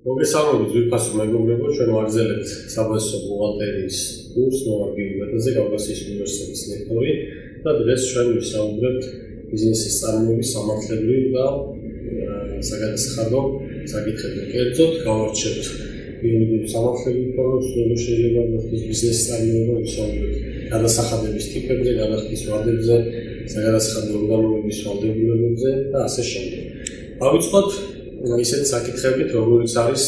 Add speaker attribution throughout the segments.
Speaker 1: მოგესალმებით ძვირფასო მეგობრებო, ჩვენ ვაგრძელებთ საბაზო ბუღალტერიის კურსს ნოვარგიევი ბატონზე, კავკასიის უნივერსიტეტის ლექტორი და დღეს ჩვენ ვისაუბრებთ ბიზნესის წარმოების სამართლებრივ და საგადასახადო საკითხებზე. კერძოდ გავარჩევთ იურიდიული სამართლებრივ ფორმებს, როგორ შეიძლება მოხდეს ბიზნესის წარმოება, ვისაუბრებთ გადასახადების ტიპებზე, გადახდის ვადებზე, საგადასახადო ორგანოების ვალდებულებებზე და ასე შემდეგ. დავიწყოთ ისეთი საკითხებით, როგორიც არის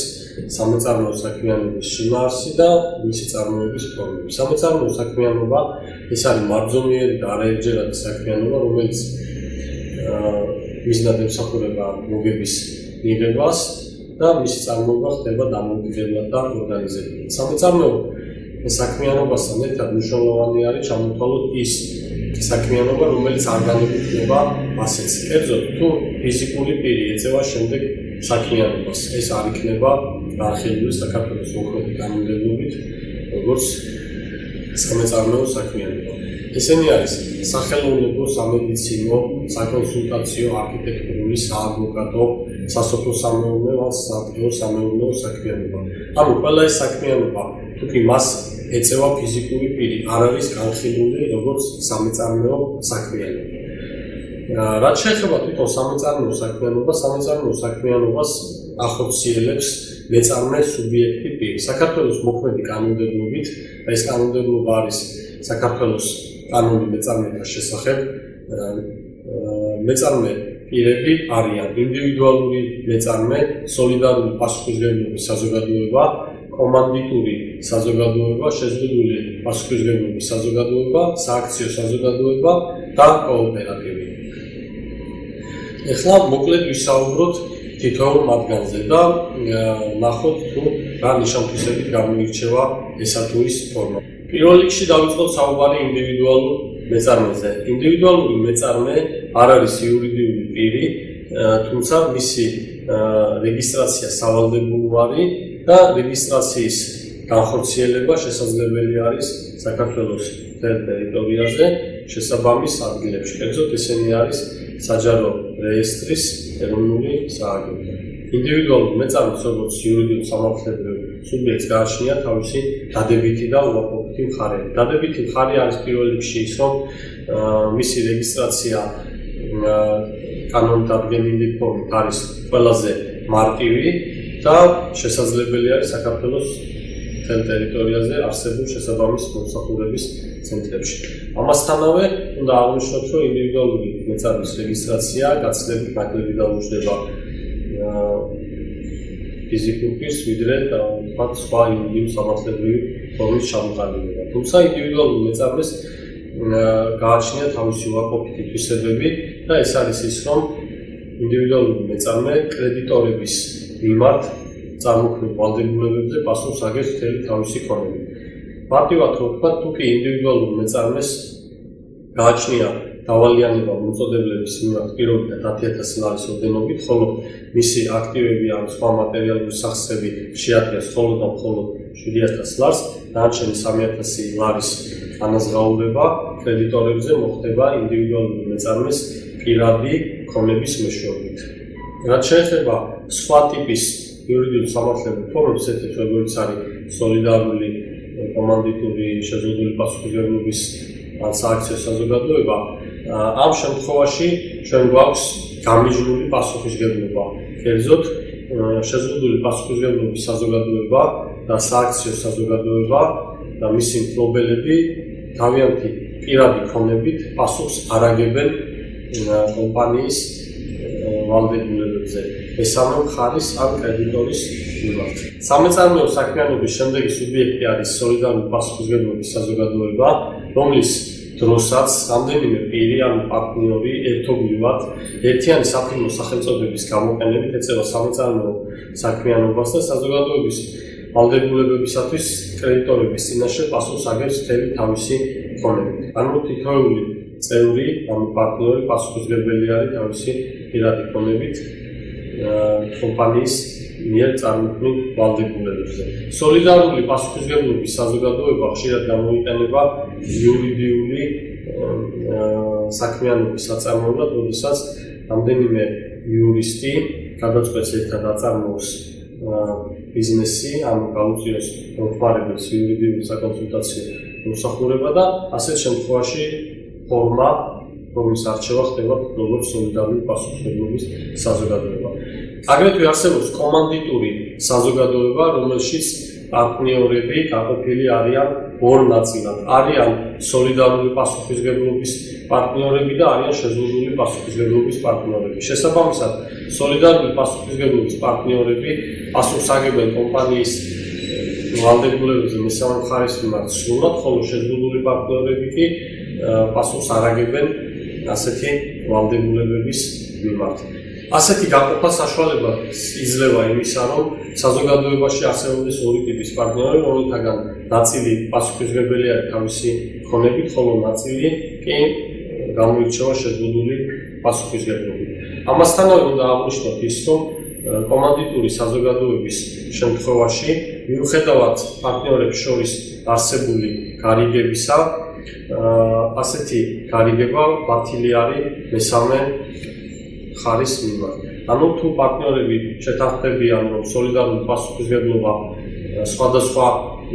Speaker 1: სამოწარმოო საქმიანობის შინაარსი და მისი წარმოების ფორმები. სამოწარმოო საქმიანობა ეს არის მარჯვენიერი და არაერთჯერადი საქმიანობა, რომელიც მიზნად ემსახურება მოგების მიღებას და მისი წარმოება ხდება დამოუკიდებლად და ორგანიზებულად. სამოწარმოო საქმიანობასთან ერთად მნიშვნელოვანი არის ჩამოთვალოთ ის საქმიანობა, რომელიც არ განეკუთვნება ასეთს. კერძოდ, თუ ფიზიკური პირი ეწევა შემდეგ საქმიანობას, ეს არ იქნება განხილული საქართველოს მოქმედი კანონმდებლობით, როგორც სამოწარმოო საქმიანობა. ესენი არის სახელმწიფო, სამედიცინო, საკონსულტაციო, არქიტექტურული, საადვოკატო, სასოფლო-სამეურნეო, საპრიო-სამეურნეო საქმიანობა. ანუ ყველა ეს საქმიანობა, თუ კი მას ეწევა ფიზიკური პირი, არ არის განხილული როგორც სამოწარმოო საქმიანობა. რაც შეეხება თვითონ სამოწარმოო საქმიანობას, სამოწარმოო საქმიანობას ახორციელებს მეწარმე სუბიექტი პირი. საქართველოს მოქმედი კანონმდებლობით, და ეს კანონმდებლობა არის საქართველოს კანონი მეწარმეთა შესახებ, მეწარმე პირები არიან ინდივიდუალური მეწარმე, სოლიდარული პასუხისმგებლობის საზოგადოება, კომანდიტური საზოგადოება, შეზღუდული პასუხისმგებლობის საზოგადოება, სააქციო საზოგადოება და კოოპერატივი. ეხლა მოკლედ ვისაუბროთ თითოეულ მათგანზე და ნახოთ თუ რა ნიშან-თვისებით გამოირჩევა ესა თუ ის ფორმა. პირველ რიგში დავიწყოთ საუბარი ინდივიდუალურ მეწარმეზე. ინდივიდუალური მეწარმე არ არის იურიდიული პირი, თუმცა მისი რეგისტრაცია სავალდებულოა და რეგისტრაციის განხორციელება შესაძლებელი არის საქართველოს მთელ ტერიტორიაზე შესაბამის ადგილებში. კერძოდ ესენი არის საჯარო რეესტრის ეროვნული სააგენტო. ინდივიდუალურ მეწარმეს როგორც იურიდიულ სამართლებრივ სუბიექტს გააჩნია თავისი დადებითი და უარყოფითი მხარეები. დადებითი მხარე არის პირველ რიგში ის, რომ მისი რეგისტრაცია კანონდადგენილი ფორმით არის ყველაზე მარტივი და შესაძლებელი არის საქართველოს მთელ ტერიტორიაზე არსებულ შესაბამის მომსახურების ცენტრებში. ამასთანავე უნდა აღნიშნოთ, რომ ინდივიდუალური მეწარმის რეგისტრაცია გაცილებით ნაკლები დაუჯდება ფიზიკურ პირს, ვიდრე თქვათ სხვა იურიდიულ სამართლებრივი ფორმის ჩამოყალიბება. თუმცა ინდივიდუალურ მეწარმეს გააჩნია თავისი უარყოფითი თვისებები და ეს არის ის, რომ ინდივიდუალური მეწარმე კრედიტორების მიმართ წარმოქმნილ ვალდებულებებზე პასუხს აგებს მთელი თავისი ქონებით. მარტივად რომ ვთქვათ, თუ კი ინდივიდუალურ მეწარმეს გააჩნია დავალიანება მოწოდებლების მიმართ პირობითად 10,000 ლარის ოდენობით, ხოლო მისი აქტივები ან სხვა მატერიალური სახსრები შეადგენს მხოლოდ და მხოლოდ 7,000 ლარს, დანარჩენი 3,000 ლარის ანაზღაურება კრედიტორებზე მოხდება ინდივიდუალური მეწარმეს პირადი ქონების მეშვეობით. რაც შეეხება სხვა ტიპის იურიდიულ სამართლებრივ ფორმებს, როგორც არის სოლიდარული, კომანდიტური, შეზღუდული პასუხისმგებლობის ან სააქციო საზოგადოება, ამ შემთხვევაში ჩვენ გვაქვს გამიჯნული პასუხისმგებლობა. კერძოდ, შეზღუდული პასუხისმგებლობის საზოგადოება და სააქციო საზოგადოება და მისი მფლობელები თავიანთი პირადი ქონებით პასუხს არ აგებენ კომპანიის ვალდებულებებზე. მესამე მხარის ან კრედიტორის მიმართ. სამოწარმოო საქმიანობის შემდეგი სუბიექტი არის სოლიდარული პასუხისმგებლობის საზოგადოება, რომლის დროსაც რამდენიმე პირი ან პარტნიორი ერთობლივად ერთიანი საფირმო სახელწოდების გამოყენებით ეწევა სამოწარმოო საქმიანობას და საზოგადოების ვალდებულებებისათვის კრედიტორების წინაშე პასუხს აგებს მთელი თავისი ქონებით. ანუ თითოეული წევრი ან პარტნიორი პასუხისმგებელი არის თავისი პირადი ქონებით კომპანიის მიერ წარმოქმნილ ვალდებულებებზე. სოლიდარული პასუხისმგებლობის საზოგადოება ხშირად გამოიყენება იურიდიული საქმიანობის საწარმოებლად, როდესაც რამდენიმე იურისტი გადაწყვეტს ერთად აწარმოოს ბიზნესი, ან გაუწიოს მომხმარებელს იურიდიული საკონსულტაციო მომსახურება და ასეთ შემთხვევაში ფორმა, რომლის არჩევა ხდება როგორც სოლიდარული პასუხისმგებლობის საზოგადოება. აგრეთვე არსებობს კომანდიტური საზოგადოება, რომელშიც პარტნიორები გაყოფილი არიან ორ ნაწილად. არიან სოლიდარული პასუხისმგებლობის პარტნიორები და არიან შეზღუდული პასუხისმგებლობის პარტნიორები. შესაბამისად, სოლიდარული პასუხისმგებლობის პარტნიორები პასუხს აგებენ კომპანიის ვალდებულებებზე მესამე მხარის მიმართ სრულად, ხოლო შეზღუდული პარტნიორები კი პასუხს არ აგებენ ასეთი ვალდებულებების მიმართ. ასეთი გაყოფა საშუალება იძლევა იმისა, რომ საზოგადოებაში არსებობდეს ორი ტიპის პარტნიორები, რომელთაგან ნაწილი პასუხისმგებელი არის თავისი ქონებით, ხოლო ნაწილი კი გამოირჩევა შეზღუდული პასუხისმგებლობით. ამასთანავე უნდა აღვნიშნოთ ის, რომ კომანდიტური საზოგადოების შემთხვევაში, მიუხედავად პარტნიორებს შორის არსებული გარიგებისა, ასეთი გარიგება ბათილი არის მესამე მხარის მიმართ. ანუ თუ პარტნიორები შეთანხმდებიან, რომ სოლიდარული პასუხისმგებლობა სხვადასხვა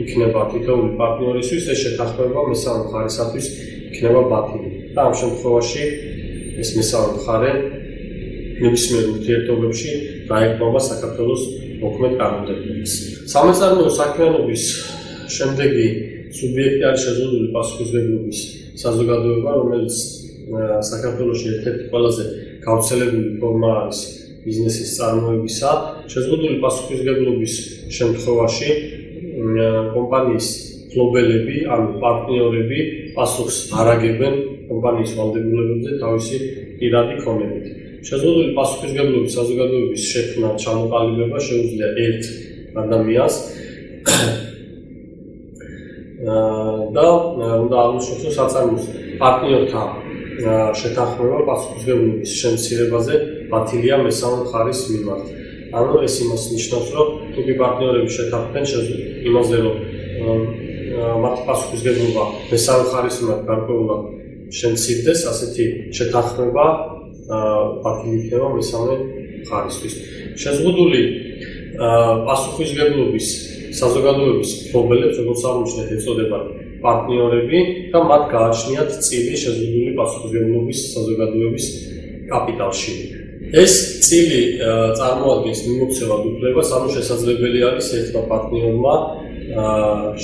Speaker 1: იქნება თითოეული პარტნიორისთვის, ეს შეთანხმება მესამე მხარისათვის იქნება ბათილი. და ამ შემთხვევაში ეს მესამე მხარე ნებისმიერ ურთიერთობებში გაეკნობა საქართველოს მოქმედ კანონმდებლობას. სამეწარმეო საქმიანობის შემდეგი სუბიექტი არის შეზღუდული პასუხისმგებლობის საზოგადოება, რომელიც საქართველოში ერთ-ერთი ყველაზე გავრცელებული ფორმა არის ბიზნესის წარმოებისა. შეზღუდული პასუხისმგებლობის შემთხვევაში კომპანიის მფლობელები, ანუ პარტნიორები პასუხს არ აგებენ კომპანიის ვალდებულებებზე თავისი პირადი ქონებით. შეზღუდული პასუხისმგებლობის საზოგადოების შექმნა, ჩამოყალიბება შეუძლია ერთ ადამიანს და უნდა აღვნიშნოთ, რომ საწარმოს პარტნიორთა შეთანხმება პასუხისმგებლობის შემცირებაზე ბათილია მესამე მხარის მიმართ. ანუ ეს იმას ნიშნავს, რომ თუკი პარტნიორები შეთანხმდნენ იმაზე, რომ მათი პასუხისმგებლობა მესამე მხარის მიმართ გარკვეულად შემცირდეს, ასეთი შეთანხმება ბათილი იქნება მესამე მხარისთვის. შეზღუდული პასუხისმგებლობის საზოგადოების მფლობელებს, როგორც აღვნიშნეთ, ეწოდებათ პარტნიორები და მათ გააჩნიათ წილი შეზღუდული პასუხისმგებლობის საზოგადოების კაპიტალში. ეს წილი წარმოადგენს მიმოქცევად უფლებას, ანუ შესაძლებელი არის ერთმა პარტნიორმა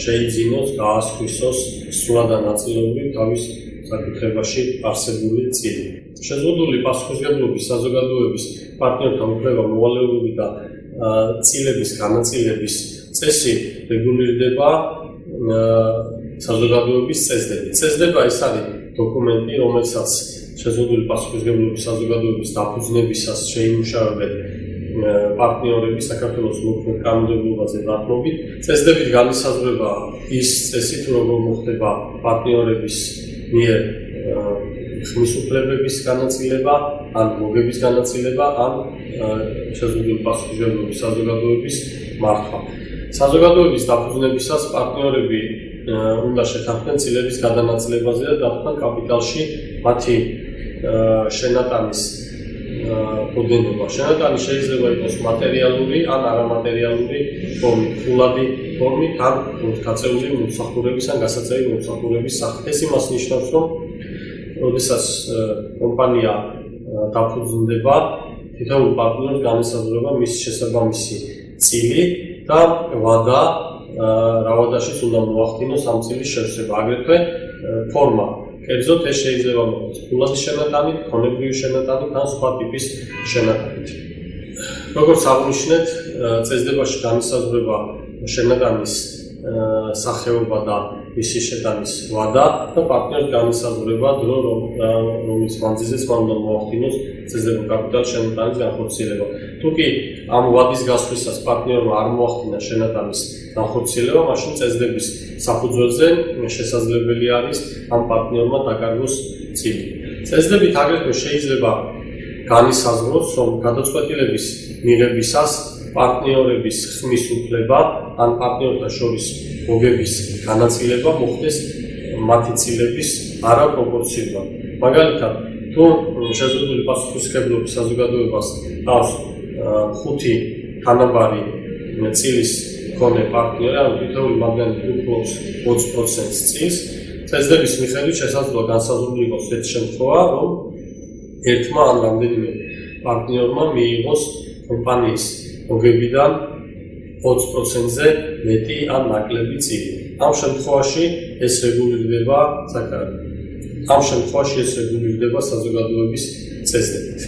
Speaker 1: შეიძინოს, გაასხვისოს სრულად ან ნაწილობრივ თავის საკუთრებაში არსებული წილი. შეზღუდული პასუხისმგებლობის საზოგადოების პარტნიორთა უფლება, მოვალეობები და წილების განაწილების წესი რეგულირდება საზოგადოების წესდებით. წესდება ეს არის დოკუმენტი, რომელსაც შეზღუდული პასუხისმგებლობის საზოგადოების დაფუძნებისას შეიმუშავებენ პარტნიორები საქართველოს მოქმედ კანონმდებლობაზე დათმობით. წესდებით განისაზღვრება ის წესი, თუ როგორ მოხდება პარტნიორების მიერ ხმის უფლებების განაწილება, ან მოგების განაწილება, ან შეზღუდული პასუხისმგებლობის საზოგადოების მართვა. საზოგადოების დაფუძნებისას პარტნიორები უნდა შეთანხმდნენ წილების გადანაწილებაზე და დათმან კაპიტალში მათი შენატანის ოდენობა. შენატანი შეიძლება იყოს მატერიალური ან არამატერიალური ფორმით, ფულადი ფორმით, ან გაწეული მომსახურების ან გასაწევი მომსახურების სახით. ეს იმას ნიშნავს, რომ როდესაც კომპანია დაფუძნდება, თითოეულ პარტნიორს განისაზღვრება მის შესაბამისი წილი და ვადა, რა ვადაშიც უნდა მოახდინოს ამ წილის შევსება. აგრეთვე ფორმა. კერძოდ ეს შეიძლება მოხდეს ფულადი შენატანით, ქონებრივი შენატანით ან სხვა ტიპის შენატანით. როგორც აღვნიშნეთ, წესდებაში განისაზღვრება შენატანის სახეობა და მისი შეტანის ვადა და პარტნიორს განისაზღვრება დრო, რომლის მანძილზეც მან უნდა მოახდინოს წესდებულ კაპიტალს შენატანის განხორციელება. თუკი ამ ვადის გასვლისას პარტნიორმა არ მოახდინა შენატანის განხორციელება, მაშინ წესდების საფუძველზე შესაძლებელი არის ამ პარტნიორმა დაკარგოს წილი. წესდებით აგრეთვე შეიძლება განისაზღვროს, რომ გადაწყვეტილების მიღებისას პარტნიორების ხმის უფლება ან პარტნიორთა შორის მოგების განაწილება მოხდეს მათი წილების არაპროპორციულად. მაგალითად, თუ შეზღუდული პასუხისმგებლობის საზოგადოებას ჰყავს 5 თანაბარი წილის მქონე პარტნიორი, ანუ თითოეული მათგანი ფლობს 20% წილს. წესდების მიხედვით შესაძლოა განსაზღვრული იყოს ეს შემთხვევა, რომ ერთმა ან რამდენიმე პარტნიორმა მიიღოს კომპანიის მოგებიდან 20%-ზე მეტი ან ნაკლები წილი. ამ შემთხვევაში ეს რეგულირდება საზოგადოების წესდებით.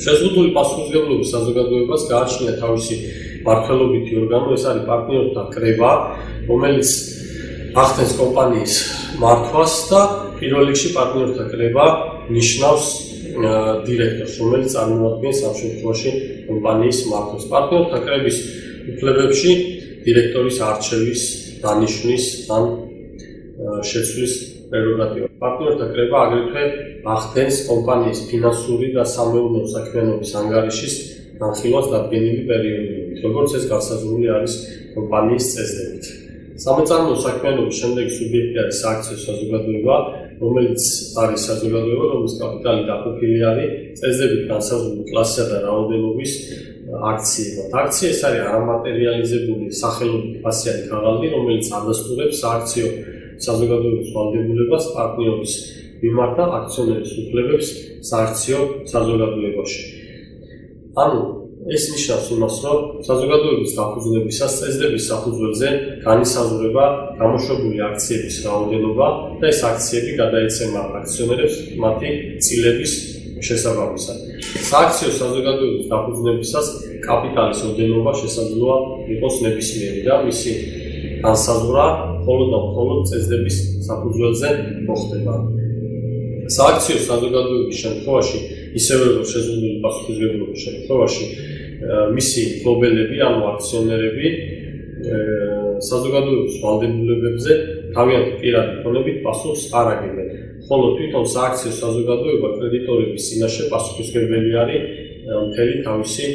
Speaker 1: შეზღუდული პასუხისმგებლობის საზოგადოებას გააჩნია თავისი მმართველობითი ორგანო, ეს არის პარტნიორთა კრება, რომელიც ახდენს კომპანიის მართვას და პირველ რიგში პარტნიორთა კრება ნიშნავს დირექტორს, რომელიც წარმოადგენს ამ შემთხვევაში კომპანიის მმართველს. პარტნიორთა კრების უფლებებში დირექტორის არჩევის, დანიშვნის ან შეცვლის პრეროგატივა. პარტნიორთა კრება აგრეთვე ახდენს კომპანიის ფინანსური და სამეურნეო საქმიანობის ანგარიშის განხილვას დადგენილი პერიოდებით, როგორც ეს განსაზღვრული არის კომპანიის წესდებით. სამეწარმოო საქმიანობის შემდეგი სუბიექტი არის სააქციო საზოგადოება, რომელიც არის საზოგადოება, რომლის კაპიტალი დაყოფილი არის წესდებით განსაზღვრული კლასისა და რაოდენობის აქციებად. აქცია ეს არის არამატერიალიზებული სახელობითი ფასიანი ქაღალდი, რომელიც ადასტურებს სააქციო საზოგადოების ვალდებულებას პარტნიორის მიმართ და აქციონერის უფლებებს სააქციო საზოგადოებაში. ანუ ეს ნიშნავს იმას, რომ საზოგადოების დაფუძნებისას წესდების საფუძველზე განისაზღვრება გამოშვებული აქციების რაოდენობა და ეს აქციები გადაეცემა აქციონერებს მათი წილების შესაბამისად. სააქციო საზოგადოების დაფუძნებისას კაპიტალის ოდენობა შესაძლოა იყოს ნებისმიერი და მისი განსაზღვრა მხოლოდ და მხოლოდ წესდების საფუძველზე მოხდება. სააქციო საზოგადოების შემთხვევაში, ისევე როგორც შეზღუდული პასუხისმგებლობის შემთხვევაში, მისი მფლობელები, ანუ აქციონერები საზოგადოების ვალდებულებებზე თავიანთი პირადი ქონებით პასუხს არ აგებენ. ხოლო თვითონ სააქციო საზოგადოება კრედიტორების წინაშე პასუხისმგებელი არის მთელი თავისი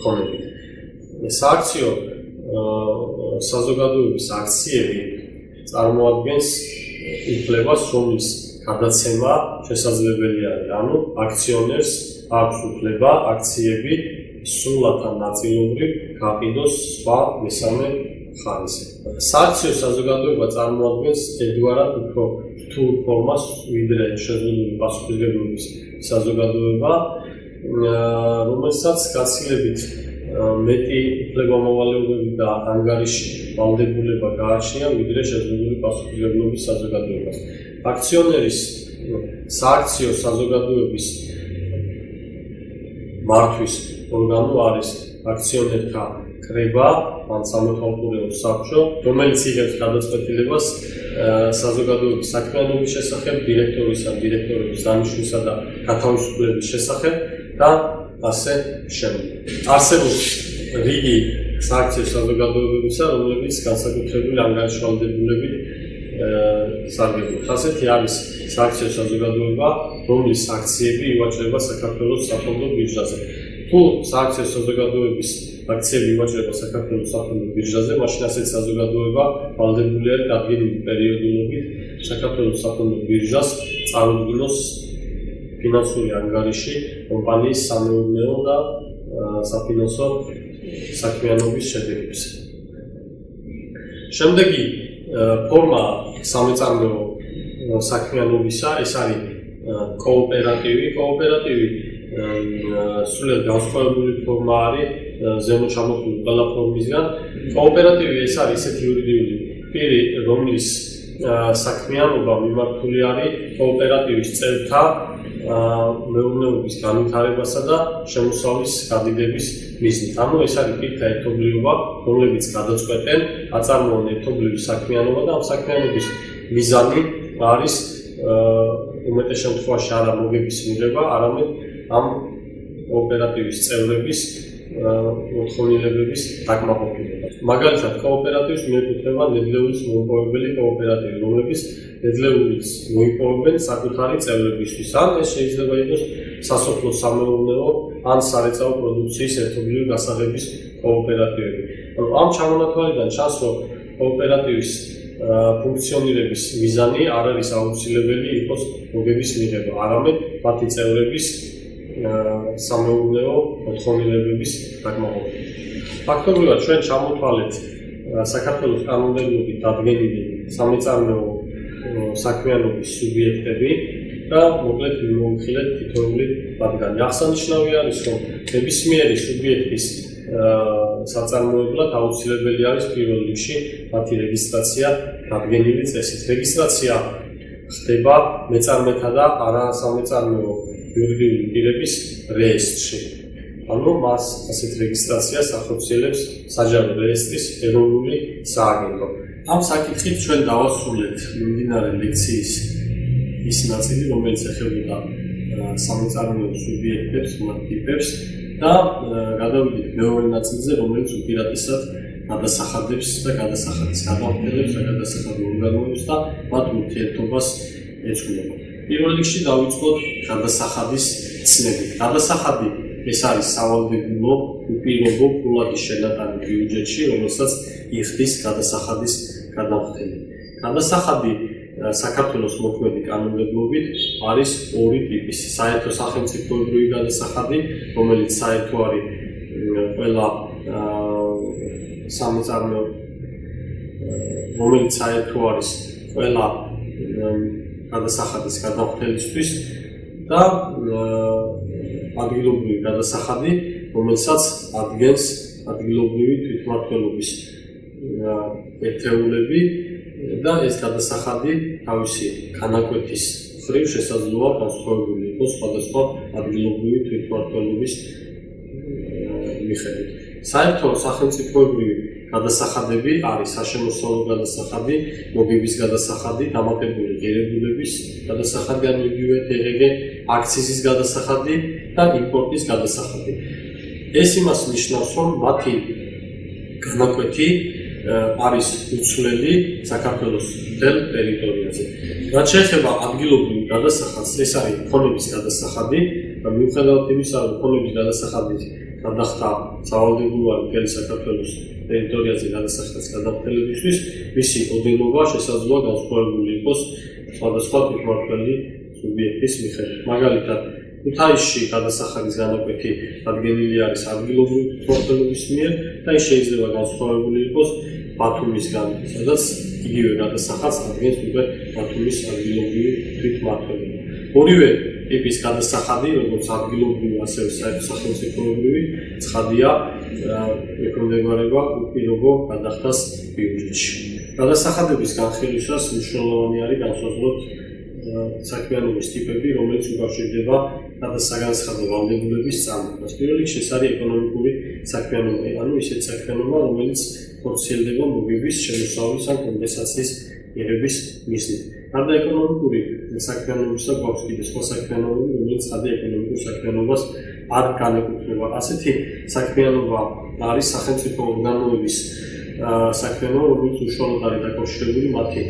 Speaker 1: ქონებით. სააქციო საზოგადოების აქციები წარმოადგენს უფლებას, რომლის გადაცემა შესაძლებელი არის. ანუ აქციონერს აქვს უფლება აქციები სრულად ან ნაწილობრივ გაყიდოს სხვა მესამე მხარეზე. სააქციო საზოგადოება წარმოადგენს ერთგვარად უფრო რთულ ფორმას, ვიდრე შეზღუდული პასუხისმგებლობის საზოგადოება, რომელსაც გაცილებით მეტი უფლებამოვალეობები და ანგარიში ვალდებულება გააჩნია, ვიდრე შეზღუდული პასუხისმგებლობის საზოგადოებას. აქციონერის სააქციო საზოგადოების მართვის ორგანო არის აქციონერთა კრება, ან სამოქალაქო საბჭო, რომელიც იღებს გადაწყვეტილებას საზოგადოების საქმიანობის შესახებ, დირექტორის ან დირექტორების დანიშვნისა და გათავისუფლების შესახებ და ასე შემდეგ. არსებობს რიგი სააქციო საზოგადოებებისა, რომლებიც განსაკუთრებული ანგარიშვალდებულებით სარგებლობს. ასეთი არის სააქციო საზოგადოება, რომლის აქციები ივაჭრება საქართველოს საფონდო ბირჟაზე. თუ სააქციო საზოგადოების აქციები ივაჭრება საქართველოს საფონდო ბირჟაზე, მაშინ ასეთი საზოგადოება ვალდებული არის დადგენილი პერიოდულობით საქართველოს საფონდო ბირჟას წარუდგინოს ფინანსური ანგარიში კომპანიის სამეურნეო და საფინანსო საქმიანობის შედეგებზე. შემდეგი ფორმა სამეწარმოო საქმიანობისა, ეს არის კოოპერატივი. კოოპერატივი სრულიად განსხვავებული ფორმა არის ზემოთ ჩამოთვლილი ყველა ფორმისგან. კოოპერატივი ეს არის ესეთი იურიდიული პირი, რომლის საქმიანობა მიმართული არის კოოპერატივის წევრთა მეურნეობის განვითარებასა და შემოსავლის გადიდების მიზნით. ანუ ეს არის პირთა ერთობლიობა, რომლებიც გადაწყვეტენ აწარმოონ ერთობლივი საქმიანობა და ამ საქმიანობის მიზანი არის უმეტეს შემთხვევაში არა მოგების მიღება, არამედ ამ კოოპერატივის წევრების მოთხოვნილებების დაკმაყოფილება. მაგალითად, კოოპერატივს მიეკუთვნება ნედლეულის მოუპოვებელი კოოპერატივი, რომლებიც ნედლეულს მოიპოვებენ საკუთარი წევრებისთვის, ან ეს შეიძლება იყოს სასოფლო სამეურნეო ან სარეწაო პროდუქციის ერთობლივი გასაღების კოოპერატივები. ამ ჩამონათვალიდან ჩანს, რომ კოოპერატივის ფუნქციონირების მიზანი არ არის აუცილებელი იყოს მოგების მიღება, არამედ მათი წევრების სამეურნეო მოთხოვნილებების დაკმაყოფილება. ფაქტობრივად ჩვენ ჩამოთვალეთ საქართველოს კანონმდებლობით დადგენილი სამეწარმეო საქმიანობის სუბიექტები და მოკლედ მიმოვიხილეთ თითოეული მათგანი. აღსანიშნავი არის, რომ ნებისმიერი სუბიექტის საწარმოებლად აუცილებელი არის პირველ რიგში მათი რეგისტრაცია დადგენილი წესით. რეგისტრაცია ხდება მეწარმეთა და არასამეწარმეო იურიდიული პირების რეესტრში. ანუ მას ასეთ რეგისტრაციას ახორციელებს საჯარო რეესტრის ეროვნული სააგენტო. ამ საკითხით ჩვენ დავასრულეთ მიმდინარე ლექციის ის ნაწილი, რომელიც ეხებოდა სამეწარმეო სუბიექტებს, მათ ტიპებს და გადავიდეთ მეორე ნაწილზე, რომელიც უპირატესად გადასახადებს და გადასახადის გადამხდელებს და გადასახადი ორგანოებს და მათ ურთიერთობას ეძღვნება. პირველ რიგში დავიწყოთ გადასახადის ცნებით. გადასახადი ეს არის სავალდებულო უპირობო ფულადის შენატანი ბიუჯეტში, რომელსაც იხდის გადასახადის გადამხდელი. გადასახადი საქართველოს მოქმედი კანონმდებლობით არის ორი ტიპის. საერთო სახელმწიფოებრივი გადასახადი, რომელიც საერთო არის ყველა სამეწარმეო, რომელიც საერთო არის ყველა გადასახადის გადამხდელისთვის და ადგილობრივი გადასახადი, რომელსაც ადგენს ადგილობრივი თვითმმართველობის ერთეულები და ეს გადასახადი თავისი განაკვეთის მხრივ შესაძლოა განსხვავებული იყოს სხვადასხვა ადგილობრივი თვითმმართველობის მიხედვით. საერთო სახელმწიფოებრივი გადასახადები არის საშემოსავლო გადასახადი, მოგების გადასახადი, დამატებული ღირებულების გადასახადი, ან იგივე დღეგ აქციზის გადასახადი და იმპორტის გადასახადი. ეს იმას ნიშნავს, რომ მათი განაკვეთი არის უცვლელი საქართველოს მთელ ტერიტორიაზე. რაც შეეხება ადგილობრივ გადასახადს, ეს არის ქონების გადასახადი და მიუხედავად იმისა, რომ ქონების გადასახადი გადახდა სავალდებულოა მთელი საქართველოს ტერიტორიაზე გადასახადის გადამხდელებისთვის, მისი ოდენობა შესაძლოა განსხვავებული იყოს სხვადასხვა თვითმმართველი სუბიექტის მიხედვით. მაგალითად, ქუთაისში გადასახადის განაკვეთი დადგენილი არის ადგილობრივი თვითმმართველობის მიერ და ის შეიძლება განსხვავებული იყოს ბათუმისგან, სადაც იგივე გადასახადს ადგენს უკვე ბათუმის ადგილობრივი თვითმმართველობა. ორივე ტიპის გადასახადი, როგორც ადგილობრივი, ასევე საერთო სახელმწიფოებრივი, ცხადია ექვემდებარება უპირობო გადახდას ბიუჯეტში. გადასახადების განხილვისას მნიშვნელოვანი არის განსაზღვროთ საქმიანობის ტიპები, რომელიც უკავშირდება გადასაგანცხადო ვალდებულების წარმოებას. პირველ რიგში ეს არის ეკონომიკური საქმიანობა, ანუ ისეთი საქმიანობა, რომელიც ხორციელდება მოგების, შემოსავლის ან კომპენსაციის მიღების მიზნით. გარდა ეკონომიკური საქმიანობისა გვაქვს კიდევ სხვა საქმიანობები, რომელიც ცხადია ეკონომიკურ საქმიანობას არ განეკუთვნება. ასეთი საქმიანობა არის სახელმწიფო ორგანოების საქმიანობა, რომელიც უშუალოდ არის დაკავშირებული მათი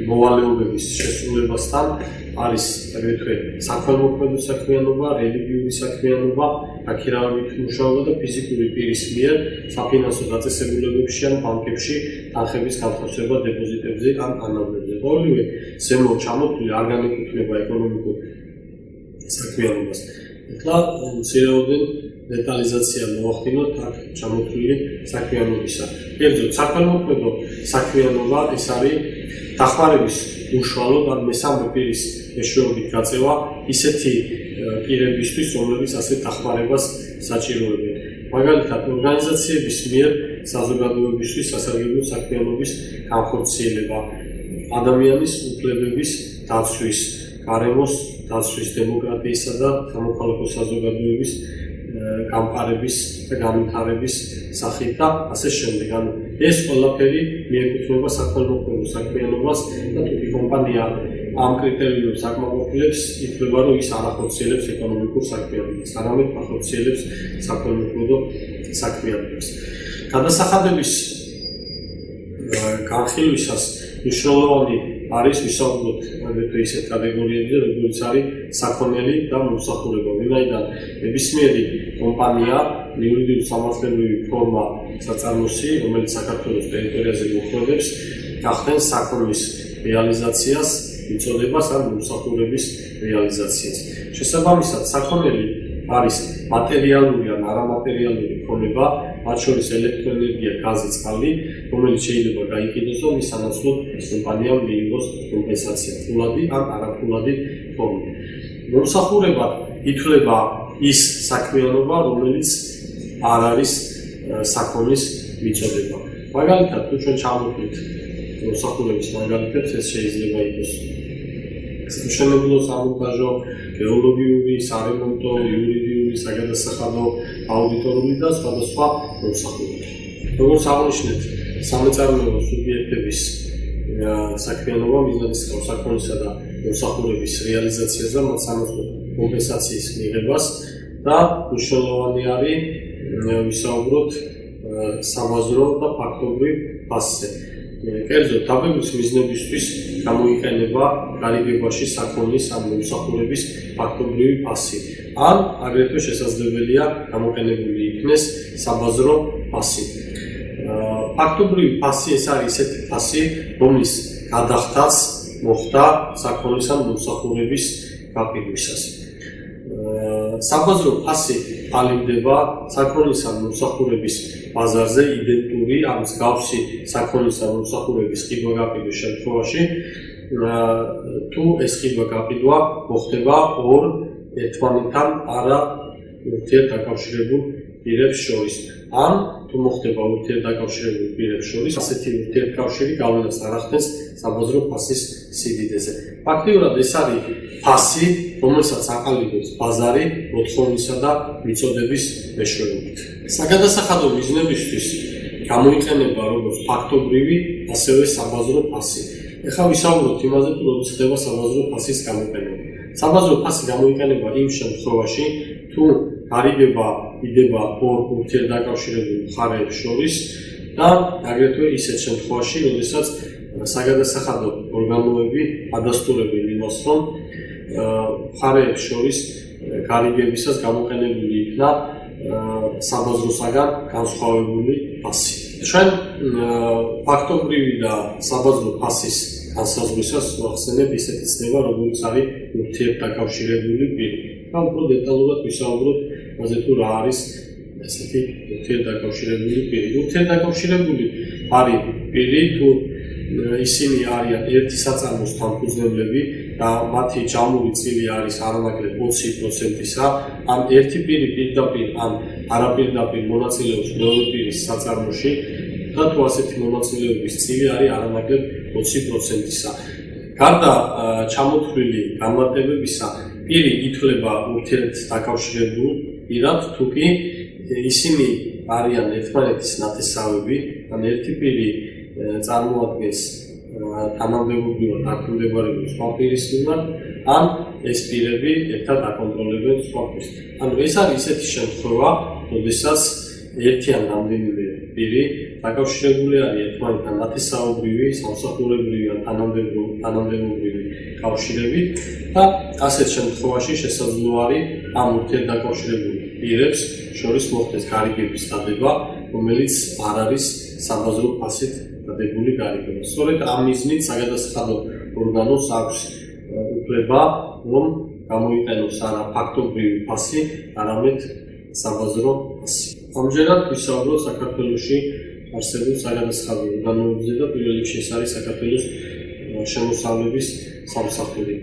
Speaker 1: მოვალეობების შესრულებასთან, არის აგრეთვე საქველმოქმედო საქმიანობა, რელიგიური საქმიანობა, აქირავებით მუშაობა და ფიზიკური პირის მიერ საფინანსო დაწესებულებებში ან ბანკებში თანხების განთავსება დეპოზიტებზე ან ანაბლებზე. ორივე ზემოთ ჩამოთვლილი არ განეკუთვნება ეკონომიკურ საქმიანობას. ეხლა მცირეოდენ დეტალიზაცია მოვახდინოთ აქ ჩამოთვლილი საქმიანობისა. კერძოდ, საქველმოქმედო საქმიანობა ეს არის დახმარების უშუალოდ ან მესამე პირის მეშვეობით გაწევა ისეთი პირებისთვის, რომლებიც ასეთ დახმარებას საჭიროებენ. მაგალითად, ორგანიზაციების მიერ საზოგადოებისთვის სასარგებლო საქმიანობის განხორციელება, ადამიანის უფლებების დაცვის, გარემოს დაცვის, დემოკრატიისა და სამოქალაქო საზოგადოების გამყარების და განვითარების სახით და ასე შემდეგ. ანუ ეს ყველაფერი მიეკუთვნება საქველმოქმედო საქმიანობას და თუკი კომპანია ამ კრიტერიუმებს აკმაყოფილებს, ითვლება, რომ ის არ ახორციელებს ეკონომიკურ საქმიანობას, არამედ ახორციელებს საქველმოქმედო საქმიანობას. გადასახადების განხილვისას მნიშვნელოვანი არის ვისაუბროთ აგრეთვე ისეთ კატეგორიებზე, როგორც არის საქონელი და მომსახურება. ვინაიდან ნებისმიერი კომპანია, იურიდიული სამართლებრივი ფორმა საწარმოსი, რომელიც საქართველოს ტერიტორიაზე მოქმედებს, გახდენს საქონლის რეალიზაციას მიწოდებას ან მომსახურების რეალიზაციას. შესაბამისად, საქონელი არის მატერიალური ან არამატერიალური ქონება, მათ შორის ელექტროენერგია, გაზი, წყალი, რომელიც შეიძლება გაიყიდოს და მის სანაცვლოდ კომპანიამ მიიღოს კომპენსაცია ფულადი ან არაფულადი ფორმით. მომსახურებად ითვლება ის საქმიანობა, რომელიც არ არის საქონლის მიწოდება. მაგალითად, თუ ჩვენ ჩავუყრით მომსახურების მაგალითებს, ეს შეიძლება იყოს მშენებლო სამონტაჟო, გეოლოგიური, სარემონტო, იურიდიული, საგადასახადო, აუდიტორული და სხვადასხვა მომსახურება. როგორც აღნიშნეთ, სამეწარმეო სუბიექტების საქმიანობა მიზნად ისყავს საქონლისა და მომსახურების რეალიზაციას და მათ სანაცვლოდ კომპენსაციის მიღებას და მნიშვნელოვანი არის ვისაუბროთ საბაზრო და ფაქტობრივ ფასზე. კერძოდ, დაბეგვრის მიზნებისთვის გამოიყენება გარიგებაში საქონლის ან მომსახურების ფაქტობრივი ფასი, ან აგრეთვე შესაძლებელია გამოყენებული იქნეს საბაზრო ფასი. ფაქტობრივი ფასი ეს არის ისეთი ფასი, რომლის გადახდაც მოხდა საქონლის ან მომსახურების გაყიდვისას. საბაზრო ფასი ყალიბდება საქონლის ან მომსახურების ბაზარზე იდენტური ან მსგავსი საქონლის ან მომსახურების ყიდვა-გაყიდვის შემთხვევაში, თუ ეს ყიდვა-გაყიდვა მოხდება ორ ერთმანეთთან არა ურთიერთდაკავშირებულ პირებს შორის, ან თუ მოხდება ურთიერთდაკავშირებულ პირებს შორის, ასეთი ურთიერთკავშირი გავლენას არ ახდენს საბაზრო ფასის სიდიდეზე. ფაქტიურად ეს არის ფასი, რომელსაც აყალიბებს ბაზარი მოთხოვნისა და მიწოდების მეშვეობით. საგადასახადო მიზნებისთვის გამოიყენება როგორც ფაქტობრივი, ასევე საბაზრო ფასი. ეხლა ვისაუბროთ იმაზე, თუ როდის ხდება საბაზრო ფასის გამოყენება. საბაზრო ფასი გამოიყენება იმ შემთხვევაში, თუ გარიგება იდება ორ ურთიერთდაკავშირებულ მხარეებს შორის და აგრეთვე ისეთ შემთხვევაში, როდესაც საგადასახადო ორგანოები ადასტურებენ იმას, რომ მხარეებს შორის გარიგებისას გამოყენებული იქნა საბაზროსაგან განსხვავებული ფასი. ჩვენ ფაქტობრივი და საბაზრო ფასის განსაზღვრისას ვახსენებ ისეთი ცნება, როგორც არის ურთიერთდაკავშირებული პირი. და უფრო დეტალურად ვისაუბროთ იმაზე, თუ რა არის ესეთი ურთიერთდაკავშირებული პირი. ურთიერთდაკავშირებული არის პირი, თუ ისინი არიან ერთი საწარმოს თანფუძვლებლები და მათი ჯამური წილი არის არამაგრად 20%-ისა, ან ერთი პირი პირდაპირ ან არაპირდაპირ მონაწილეობს მეორე პირის საწარმოში და თუ ასეთი მონაწილეობის წილი არის არამაგრად 20%-ისა. გარდა ჩამოთვლილი განმარტებებისა, პირი ითვლება ურთიერთდაკავშირებულ პირად, თუ კი ისინი არიან ერთმანეთის ნათესავები, ან ერთი პირი წარმოადგენს თანამდებობრივად დაქვემდებარებულ სხვა პირის მიმართ, ან ეს პირები ერთად აკონტროლებენ სხვა პირს. ანუ ეს არის ისეთი შემთხვევა, როდესაც ერთი ან რამდენიმე პირი დაკავშირებული არის ერთმანეთთან ნათესაობრივი, სამსახურებრივი ან თანამდებობრივი კავშირებით და ასეთ შემთხვევაში შესაძლოა არის ამ ურთიერთდაკავშირებულ პირებს შორის მოხდეს გარიგების დადება, რომელიც არ არის საბაზრო ფასით დადებული გარიგება. სწორედ ამ მიზნით საგადასახადო ორგანოს აქვს უფლება, რომ გამოიყენოს არა ფაქტობრივი ფასი, არამედ საბაზრო ფასი. ამჯერად ვისაუბროთ საქართველოში არსებულ საგადასახადო ორგანოებზე და პირველ რიგში ეს არის საქართველოს შემოსავლების სამსახური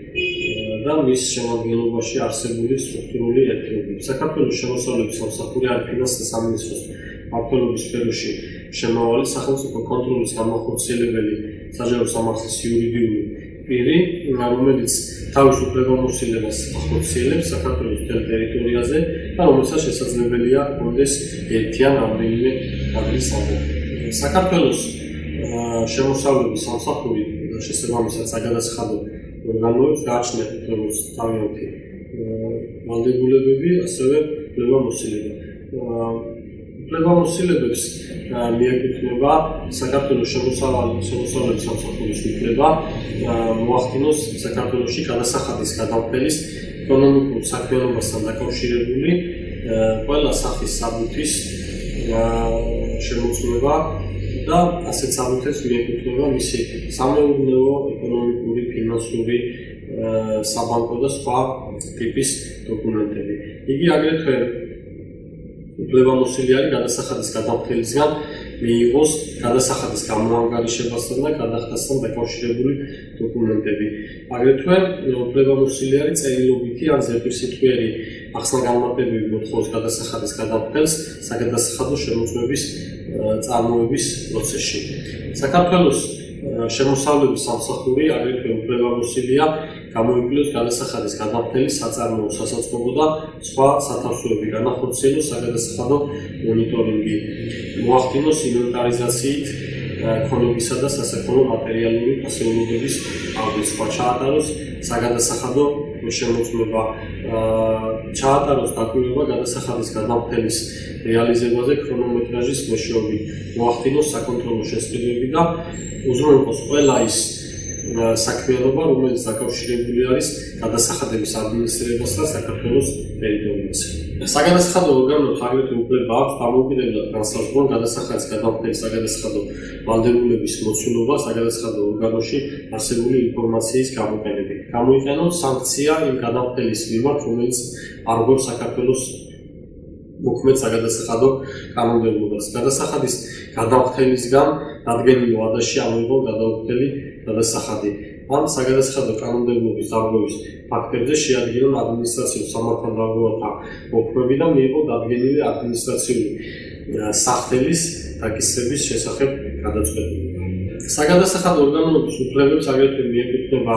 Speaker 1: და მის შემადგენლობაში არსებული სტრუქტურული ერთეულები. საქართველოს შემოსავლების სამსახური არის ფინანსთა სამინისტროს მმართველობის სფეროში შემავალი სახელმწიფო კონტროლის განმახორციელებელი საჯარო სამართლის იურიდიული პირი, რომელიც თავის უფლებამოსილებას ახორციელებს საქართველოს მთელ ტერიტორიაზე და რომელსაც შესაძლებელია ჰქონდეს ერთი ან რამდენიმე კადრის საბჭო. საქართველოს შემოსავლების სამსახური შესაბამისად საგადასახადო ორგანოებს გააჩნიათ როგორც თავიანთი ვალდებულებები, ასევე უფლებამოსილება. უფლებამოსილებებს მიეკუთვნება საქართველოს შემოსავლების სამსახურის უფლება მოახდინოს საქართველოში გადასახადის გადამფერის ეკონომიკურ საქმიანობასთან დაკავშირებული ყველა სახის საბუთის შემოწმება და ასეთ საბუთებს მიეკუთვნება მისი სამეურნეო, ეკონომიკური ფინანსური, საბანკო და სხვა ტიპის დოკუმენტები. იგი აგრეთვე უფლებამოსილი არის გადასახადის გადამხდელისგან მიიღოს გადასახადის გამოანგარიშებასთან და გადახდასთან დაკავშირებული დოკუმენტები. აგრეთვე უფლებამოსილი არის წერილობითი ან ზეპირსიტყვიერი ახსნა-განმარტებები მოთხოვს გადასახადის გადამხდელს საგადასახადო შემოწმების წარმოების პროცესში. საქართველოს შემოსავლების სამსახური აგრეთვე უფლებამოსილია გამოიკვლიოს გადასახადის გადამხდელის საწარმოო, სასაწყობო და სხვა სათავსოები, განახორციელოს საგადასახადო მონიტორინგი, მოახდინოს ინვენტარიზაციით ქონობისა და სასაქონლო მატერიალური ფასეულობების აღრიცხვა, ჩაატაროს საგადასახადო შემოწმება, ჩაატაროს დაკვირვება გადასახადის გადამხდელის რეალიზებაზე ქრონომეტრაჟის მეშვეობით, მოახდინოს საკონტროლო შესყიდვები და უზრუნველყოს ყველა ის საქმიანობა, რომელიც დაკავშირებული არის გადასახადების ადმინისტრირებასთან საქართველოს ტერიტორიაზე. საგადასახადო ორგანოებს აგრეთვე უფლება აქვს დამოუკიდებლად განსაზღვრონ გადასახადის გადამხდელის საგადასახადო ვალდებულების მოცულობა საგადასახადო ორგანოში არსებული ინფორმაციის გამოყენებით. გამოიყენოს სანქცია იმ გადამხდელის მიმართ, რომელიც არ გვაქვს საქართველოს მოქმედ საგადასახადო კანონმდებლობას. გადასახადის გადამხდელისგან დადგენილ ვადაში ამოიღონ გადაუხდელი გადასახადი. ან საგადასახადო კანონმდებლობის დარღვევის ფაქტებზე შეადგინონ ადმინისტრაციულ სამართალდამცავთა მოქმედი და მიიღონ დადგენილი ადმინისტრაციული სახდელის დაკისრების შესახებ გადაწყვეტილება. საგადასახადო ორგანოების უფლებებს აგრეთვე მიეკუთვნება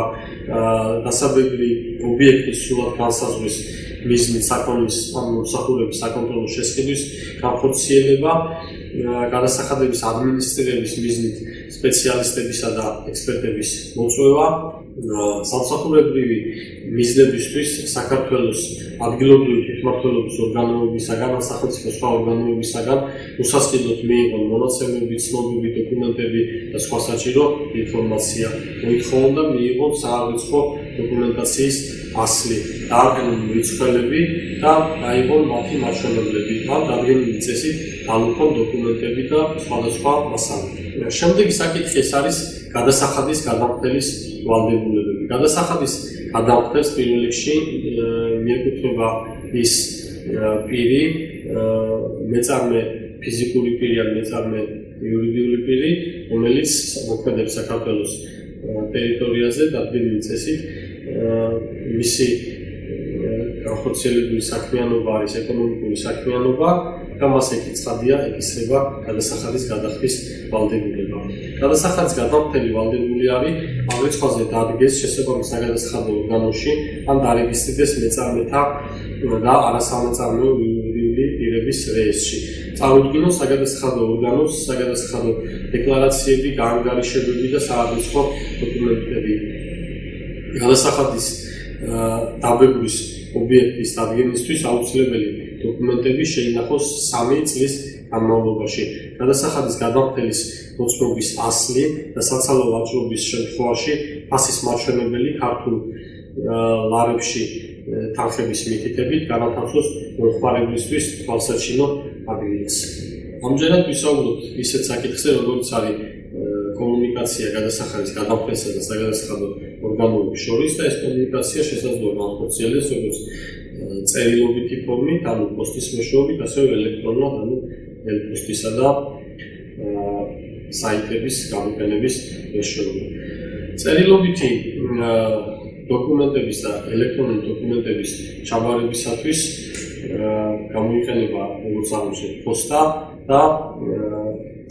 Speaker 1: დასაბეგრი ობიექტის სრულად განსაზღვრის მიზნით საქონლის ან მომსახურების საკონტროლო შესყიდვის განხორციელება, გადასახადების ადმინისტრირების მიზნით სპეციალისტებისა და ექსპერტების მოწვევა, სამსახურებრივი მიზნებისთვის საქართველოს ადგილობრივი თვითმმართველობის ორგანოებისაგან ან სახელმწიფო სხვა ორგანოებისაგან უსასყიდლოდ მიიღონ მონაცემები, ცნობები, დოკუმენტები და სხვა საჭირო ინფორმაცია. მოითხოვონ და მიიღონ სააღრიცხვო დოკუმენტაციის ასლი, დააყენონ რიცხვები და აიღონ მათი მაჩვენებლები, ან დადგენილი წესით დაუხონ დოკუმენტები და სხვადასხვა მასალები. შემდეგი საკითხი ეს არის გადასახადის გადამხდელის ვალდებულებები. გადასახადის გადამხდელს პირველ რიგში მიეკუთვნება ის პირი, მეწარმე ფიზიკური პირი ან მეწარმე იურიდიული პირი, რომელიც მოქმედებს საქართველოს ტერიტორიაზე დადგენილი წესით, მისი განხორციელებული საქმიანობა არის ეკონომიკური საქმიანობა და მას ეკიცხადია ეკისრება გადასახადის გადახდის ვალდებულება. გადასახადის გადამხდელი ვალდებული არის ამ რიცხვაზე დადგეს შესაბამის საგადასახადო ორგანოში ან დარეგისტრირდეს მეწარმეთა და არასამეწარმეო იურიდიული პირების რეესტრში. წარუდგინოს საგადასახადო ორგანოს საგადასახადო დეკლარაციები, გაანგარიშებები და სააღრიცხვო დოკუმენტები. გადასახადის დაბებულის ობიექტის დადგენისთვის აუცილებელი დოკუმენტები შეინახოს 3 წლის განმავლობაში. გადასახადის გადამხდელის მოწმობის ასლი და საცალო ვაჭრობის შემთხვევაში ფასის მაჩვენებელი ქართულ ლარებში თანხების მითითებით განათავსოს მომხმარებლისთვის თვალსაჩინო ადგილს. ამჯერად ვისაუბროთ ისეთ საკითხზე, როგორც არის კომუნიკაცია გადასახადის გადამხდელსა და საგადასახადო ორგანოების შორის და ეს კომუნიკაცია შესაძლოა განხორციელდეს როგორც წერილობითი ფორმით, ანუ პოსტის მეშვეობით, ასევე ელექტრონულად, ანუ ელპოსტისა და საიტების გამოყენების მეშვეობით. წერილობითი დოკუმენტების და ელექტრონული დოკუმენტების ჩაბარებისათვის გამოიყენება როგორც აღმოჩნდა პოსტა და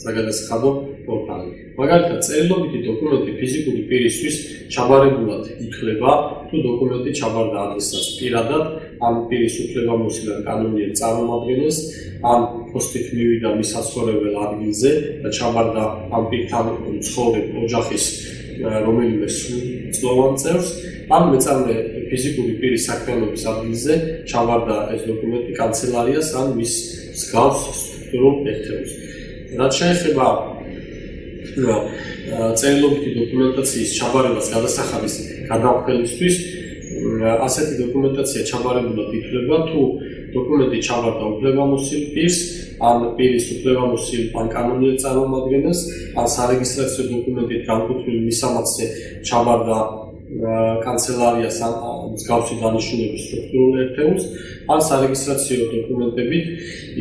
Speaker 1: საგადასახადო პორტალი. მაგალითად, წერილობითი დოკუმენტი ფიზიკური პირისთვის ჩაბარებულად ითვლება, თუ დოკუმენტი ჩაბარდა ადრესატს პირადად, ან პირის უფლებამოსილად კანონიერ წარმომადგენელს, ან პოსტით მივიდა მის საცხოვრებელ ადგილზე და ჩაბარდა ამ პირთან ცხოვრებ ოჯახის რომელიმე სრულწლოვან წევრს, ან მეწარმე ფიზიკური პირის საქმიანობის ადგილზე ჩაბარდა ეს დოკუმენტი კანცელარიას ან მის მსგავს სტრუქტურულ ერთეულს. რაც შეეხება წერილობითი დოკუმენტაციის ჩაბარებას გადასახადის გადამხდელისთვის, ასეთი დოკუმენტაცია ჩაბარებულად ითვლება, თუ დოკუმენტი ჩაბარდა უფლებამოსილ პირს, ან პირის უფლებამოსილ ან კანონიერ წარმომადგენელს, ან სარეგისტრაციო დოკუმენტით განკუთვნილ მისამართზე ჩაბარდა კანცელარიას ან მსგავსი დანიშნულების სტრუქტურულ ერთეულს, ან სარეგისტრაციო დოკუმენტებით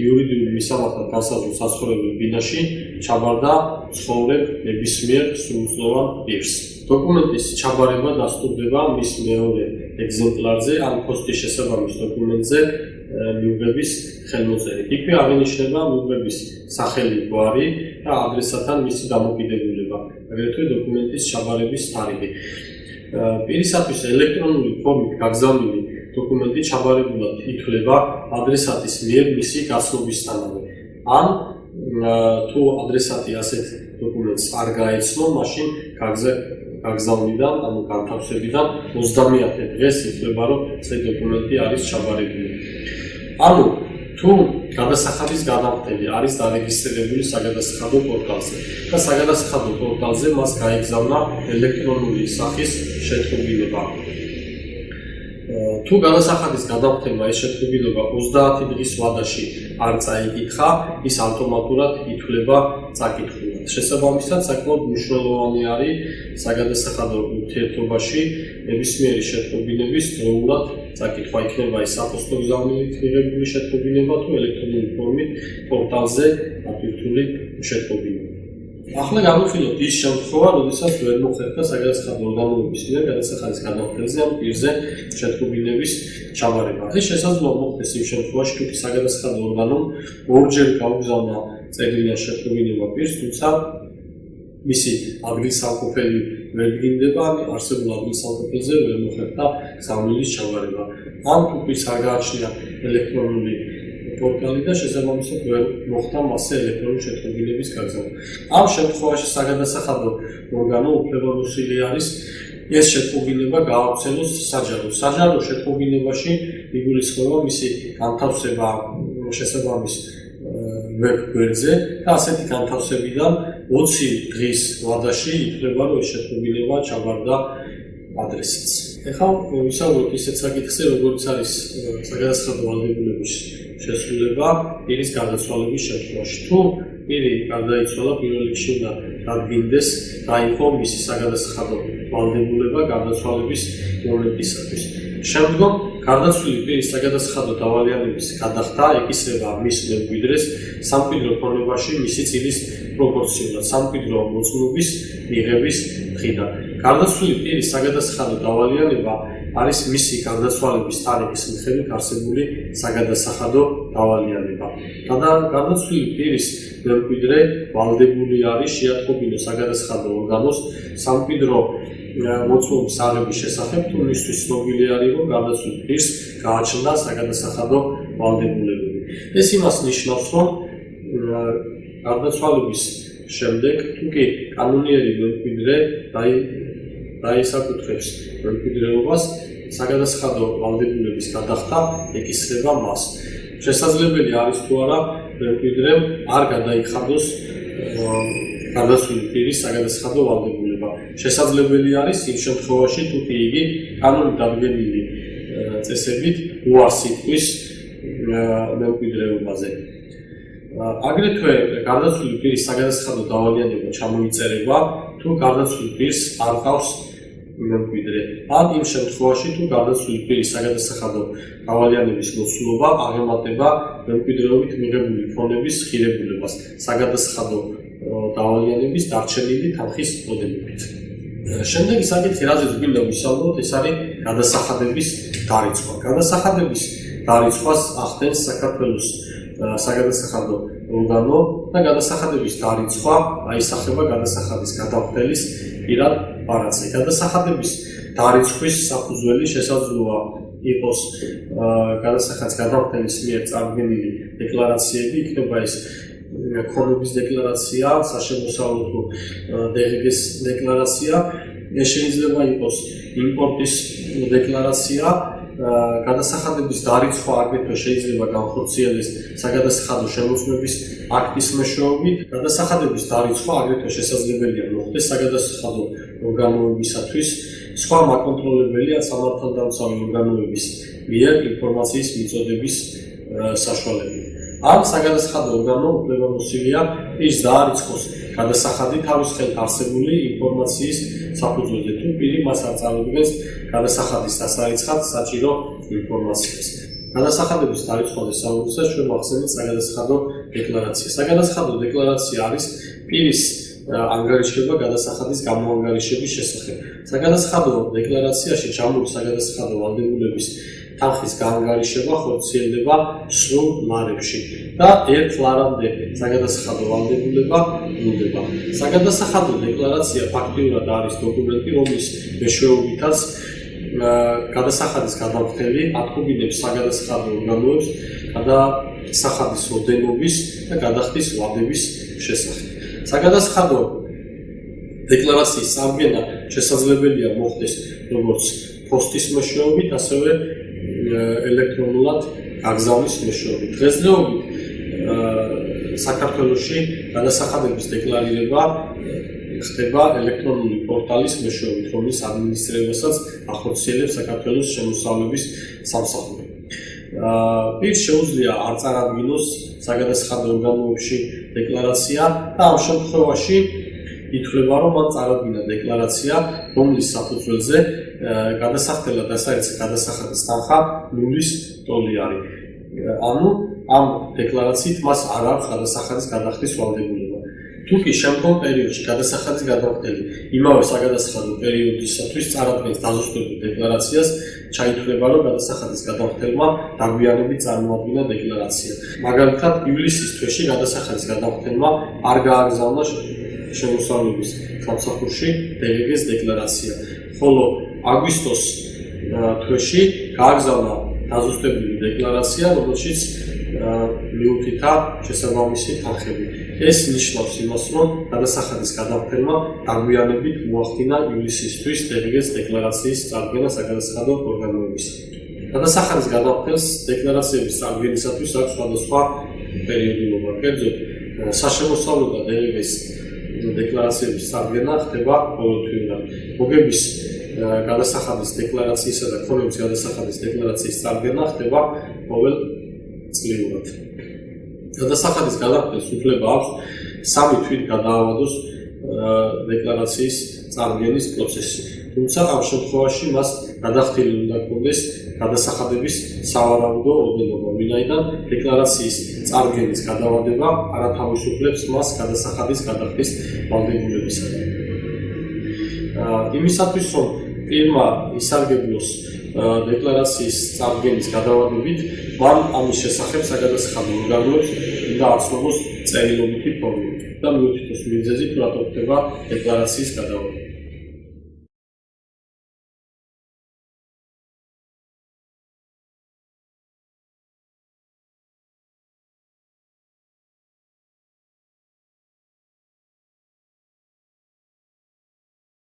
Speaker 1: იურიდიული მისამართად განსაზღვრულ საცხოვრებელ ბინაში ჩაბარდა ცხოვრებ ნებისმიერ სრულწლოვან პირს. დოკუმენტის ჩაბარება დასტურდება მის მეორე ეგზემპლარზე ან ფოსტის შესაბამის დოკუმენტზე მიუღების ხელმოწერით. იქვე აღინიშნება მიუღების სახელი, გვარი და ადრესათან მისი დამოკიდებულება, აგრეთვე დოკუმენტის ჩაბარების თარიღი. პირისათვის ელექტრონული ფორმით გაგზავნილი დოკუმენტი ჩაბარებულად ითვლება ადრესატის მიერ მისი გაცნობისთანავე. ან თუ ადრესატი ასეთ დოკუმენტს არ გაეცნო, მაშინ გაგზავნიდან, ანუ განთავსებიდან 30 დღეს ითვლება, რომ ეს დოკუმენტი არის ჩაბარებული. ანუ თუ გადასახადის გადამხდელი არის დარეგისტრირებული საგადასახადო პორტალზე და საგადასახადო პორტალზე მას გაეგზავნა ელექტრონული სახის შეტყობინება. თუ გადასახადის გადამხდელმა ეს შეტყობილება 30 დღის ვადაში არ წაიკითხა, ის ავტომატურად ითვლება წაკითხულად. შესაბამისად, საკმაოდ მნიშვნელოვანი არის საგადასახადო ურთიერთობაში ნებისმიერი შეტყობინების დროულად წაკითხვა, იქნება ის საფოსტო გზავნილით მიღებული შეტყობინება თუ ელექტრონული ფორმით პორტალზე დატვირთული შეტყობინება. ახლა გამოვხილოთ ის შემთხვევა, როდესაც ვერ მოხერხდა საგადასახადო ორგანოების მიერ გადასახადის გადამხდელზე ან პირზე შეტყობინების ჩაბარება. ეს შესაძლოა მოხდეს იმ შემთხვევაში, თუ საგადასახადო ორგანომ ორჯერ გაუგზავნა წერილიან შეტყობინება პირს, თუმცა მისი ადგილსამყოფელი ვერ გინდება, ან არსებულ ადგილსამყოფელზე ვერ მოხერხდა გზავნილის ჩაბარება. ან თუ პირს არ გააჩნია ელექტრონული პორტალი და შესაბამისად ვერ მოხდა მასზე ელექტრონული შეტყობინების გაგზავნა. ამ შემთხვევაში საგადასახადო ორგანო უფლებამოსილი არის ეს შეტყობინება გაავრცელოს საჯაროდ. საჯარო შეტყობინებაში იგულისხმება მისი განთავსება შესაბამის ვებ-გვერდზე და ასეთი განთავსებიდან 20 დღის ვადაში ითვლება, რომ ეს შეტყობინება ჩაბარდა ადრესატს. ეხლა ვისაუბროთ ისეთ საკითხზე, როგორც არის საგადასახადო ვალდებულების შესრულება პირის გარდაცვალების შემთხვევაში. თუ პირი გარდაიცვალა, პირველ რიგში უნდა დადგინდეს დაიყო მისი საგადასახადო ვალდებულება გარდაცვალების მომენტისათვის. შემდგომ გარდაცვლილი პირის საგადასახადო დავალიანების გადახდა ეკისრება მის მემკვიდრეს სამკვიდრო ფორმებაში მისი წილის პროპორციულად სამკვიდრო მოწმობის მიღების დღიდან. გარდაცვლილი პირის საგადასახადო დავალიანება არის მისი გარდაცვალების თარიღის მიხედვით არსებული საგადასახადო დავალიანება. გარდაცვლილი პირის მემკვიდრე ვალდებული არის შეატყობინოს საგადასახადო ორგანოს სამკვიდრო მოწმობის აღების შესახებ, თუ მისთვის ცნობილი არის, რომ გარდაცვლილ პირს გააჩნდა საგადასახადო ვალდებულებები. ეს იმას ნიშნავს, რომ გარდაცვალების შემდეგ, თუ კი კანონიერი მემკვიდრე დაისაკუთრებს მემკვიდრეობას, საგადასახადო ვალდებულების გადახდა ეკისრება მას. შესაძლებელი არის თუ არა მემკვიდრემ არ გადაიხადოს გარდაცვლილი პირის საგადასახადო ვალდებულება. შესაძლებელი არის იმ შემთხვევაში, თუ კი იგი კანონით დადგენილი წესებით უარს იტყვის მემკვიდრეობაზე. აგრეთვე გარდაცვლილი პირის საგადასახადო დავალიანება ჩამოიწერება, თუ გარდაცვლილ პირს არ ყავს მემკვიდრე. ან იმ შემთხვევაში, თუ გარდაცვლილი პირის საგადასახადო დავალიანების მოცულობა აღემატება მემკვიდრეობით მიღებული ფონების ღირებულებას საგადასახადო დავალიანების დარჩენილი თანხის მოდელებით. შემდეგი საკითხი, რაზეც გვინდა ვისაუბროთ, ეს არის გადასახადების დარიცხვა. გადასახადების დარიცხვას ახდენს საქართველოს საგადასახადო ორგანო და გადასახადების დარიცხვა აისახება გადასახადის გადამხდელის პირად ბარათზე. გადასახადების დარიცხვის საფუძველი შესაძლოა იყოს გადასახადის გადამხდელის მიერ წარდგენილი დეკლარაციები, იქნება ეს ქონების დეკლარაცია, საშემოსავლო DGG-ის დეკლარაცია, ეს შეიძლება იყოს იმპორტის დეკლარაცია, გადასახადების დარიცხვა აგრეთვე შეიძლება განხორციელდეს საგადასახადო შემოწმების აქტის მეშვეობით. გადასახადების დარიცხვა აგრეთვე შესაძლებელია მოხდეს საგადასახადო ორგანოებისათვის სხვა მაკონტროლებელი ან სამართალდამცავი ორგანოების მიერ ინფორმაციის მიწოდების საშუალებით. ამ საგადასახადო ორგანო უფლებამოსილია ის დაარიცხოს გადასახადი თავის ხელთ არსებული ინფორმაციის საფუძველზე თუ პირი მას არ წარმოადგენს გადასახადის დასარიცხად საჭირო ინფორმაციას. გადასახადების დარიცხვაზე საუბრისას ჩვენ ვახსენებთ საგადასახადო დეკლარაცია. საგადასახადო დეკლარაცია არის პირის ანგარიშება გადასახადის გამოანგარიშების შესახებ. საგადასახადო დეკლარაციაში ჩამოთვლილი საგადასახადო ვალდებულების თანხის გაანგარიშება ხორციელდება სრულ ლარებში და ერთ ლარამდე საგადასახადო ვალდებულება ბრუნდება. საგადასახადო დეკლარაცია ფაქტიურად არის დოკუმენტი, რომლის მეშვეობითაც გადასახადის გადამხდელი ატყობინებს საგადასახადო ორგანოებს გადასახადის ოდენობის და გადახდის ვადების შესახებ. საგადასახადო დეკლარაციის წარდგენა შესაძლებელია მოხდეს როგორც პოსტის მეშვეობით, ასევე ელექტრონულად გაგზავნის მეშვეობით. დღესდღეობით საქართველოში გადასახადების დეკლარირება ხდება ელექტრონული პორტალის მეშვეობით, რომლის ადმინისტრირებასაც ახორციელებს საქართველოს შემოსავლების სამსახური. პირს შეუძლია არ წარადგინოს საგადასახადო ორგანოებში დეკლარაცია და ამ შემთხვევაში ითვლება, რომ მან წარადგინა დეკლარაცია, რომლის საფუძველზე გადასახდელად დასაეცა გადასახადის თანხა ნულის ტოლი არის. ანუ ამ დეკლარაციით მას არ აქვს გადასახადის გადახდის ვალდებულება. თუკი შემდგომ პერიოდში გადასახადის გადამხდელი იმავე საგადასახადო პერიოდისათვის წარადგენს დაზუსტებულ დეკლარაციას, ჩაითვლება, რომ გადასახადის გადამხდელმა დაგვიანებით წარმოადგინა დეკლარაცია. მაგალითად, ივლისის თვეში გადასახადის გადამხდელმა არ გააგზავნა შემოსავლების სამსახურში DGG-ს დეკლარაცია, ხოლო აგვისტოს თვეში გააგზავნა დაზუსტებული დეკლარაცია, რომელშიც მიუთითა შესაბამისი თანხები. ეს ნიშნავს იმას, რომ გადასახადის გადამხდელმა დაგვიანებით მოახდინა ივლისისთვის DGG-ს დეკლარაციის წარდგენა საგადასახადო ორგანოებისა. გადასახადის გადამხდელს დეკლარაციების წარდგენისათვის აქვს სხვადასხვა პერიოდილობა. კერძოდ, საშემოსავლო და DGG-ს დეკლარაციების წარდგენა ხდება ყოველთვიურად. მოგების გადასახადის დეკლარაციისა და ქონების გადასახადის დეკლარაციის წარდგენა ხდება ყოველწლიურად. გადასახადის გადამხდელს უფლება აქვს 3 თვით გადაავადოს დეკლარაციის წარდგენის პროცესი. თუმცა ამ შემთხვევაში მას გადახდილი უნდა ჰქონდეს გადასახადების სავარაუდო ოდენობა, ვინაიდან დეკლარაციის წარდგენის გადავადება არათავისუფლებს მას გადასახადის გადახდის ვალდებულებისგან. იმისათვის, რომ პირმა ისარგებლოს დეკლარაციის წარდგენის გადავადებით, მან ამის შესახებ საგადასახადო ორგანოებს უნდა აცნობს წერილობითი ფორმები და მიუთითოს მიზეზი, თუ რატო ხდება დეკლარაციის გადავადება.